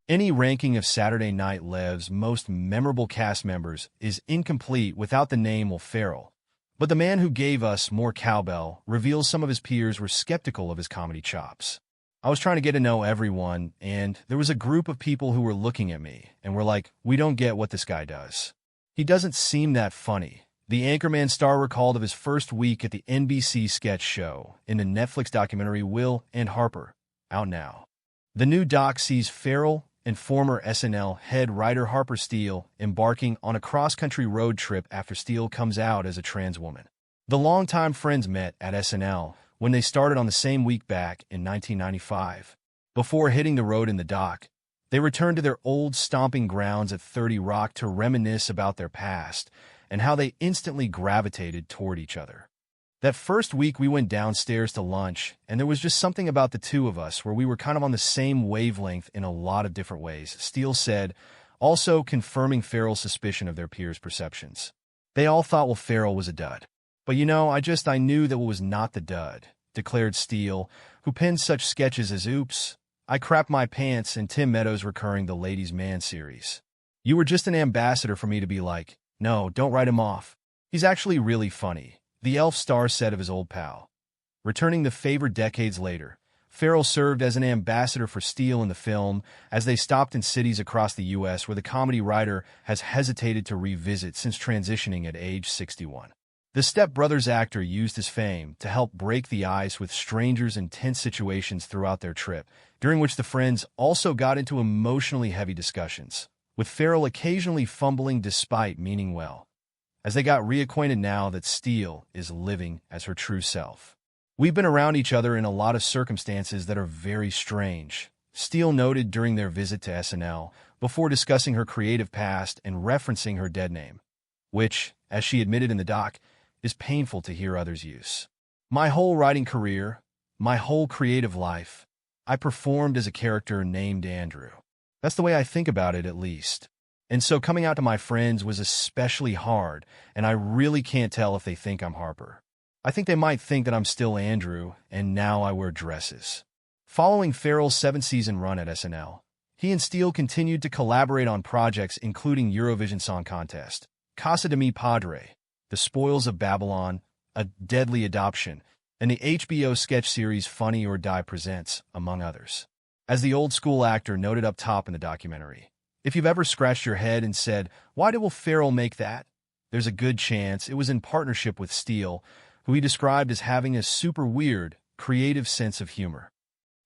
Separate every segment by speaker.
Speaker 1: Any ranking of Saturday Night Liv's most memorable cast members is incomplete without the name Will Ferrell. But the man who gave us more cowbell reveals some of his peers were skeptical of his comedy chops. I was trying to get to know everyone, and there was a group of people who were looking at me and were like, "We don't get what this guy does. He doesn't seem that funny." The Anchorman star recalled of his first week at the NBC sketch show in the Netflix documentary Will and Harper, out now. The new doc sees Ferrell and former SNL head writer Harper Steele embarking on a cross-country road trip after Steele comes out as a trans woman. The longtime friends met at SNL when they started on the same week back in 1995. Before hitting the road in the doc, they returned to their old stomping grounds at 30 Rock to reminisce about their past and how they instantly gravitated toward each other. That first week we went downstairs to lunch, and there was just something about the two of us where we were kind of on the same wavelength in a lot of different ways, Steele said, also confirming Ferrell's suspicion of their peers' perceptions. They all thought Will Ferrell was a dud. But I knew that Will was not the dud, declared Steele, who penned such sketches as Oops, I Crapped My Pants, and Tim Meadows' recurring The Ladies' Man series. You were just an ambassador for me to be like, no, don't write him off. He's actually really funny, the Elf star said of his old pal. Returning the favor decades later, Ferrell served as an ambassador for Steele in the film as they stopped in cities across the U.S. where the comedy writer has hesitated to revisit since transitioning at age 61. The Step Brothers actor used his fame to help break the ice with strangers in tense situations throughout their trip, during which the friends also got into emotionally heavy discussions, with Ferrell occasionally fumbling despite meaning well, as they got reacquainted now that Steele is living as her true self. We've been around each other in a lot of circumstances that are very strange, Steele noted during their visit to SNL, before discussing her creative past and referencing her dead name, which, as she admitted in the doc, is painful to hear others use. My whole writing career, my whole creative life, I performed as a character named Andrew. That's the way I think about it, at least. And so coming out to my friends was especially hard, and I really can't tell if they think I'm Harper. I think they might think that I'm still Andrew, and now I wear dresses. Following Ferrell's 7-season run at SNL, he and Steele continued to collaborate on projects including Eurovision Song Contest, Casa de Mi Padre, The Spoils of Babylon, A Deadly Adoption, and the HBO sketch series Funny or Die Presents, among others. As the old-school actor noted up top in the documentary, if you've ever scratched your head and said, why did Will Ferrell make that? There's a good chance it was in partnership with Steele, who he described as having a super weird, creative sense of humor.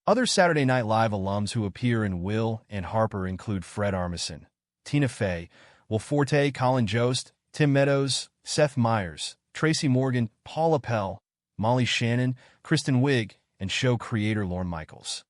Speaker 1: Other Saturday Night Live alums who appear in Will and Harper include Fred Armisen, Tina Fey, Will Forte, Colin Jost, Tim Meadows, Seth Meyers, Tracy Morgan, Paula Pell, Molly Shannon, Kristen Wiig, and show creator Lorne Michaels.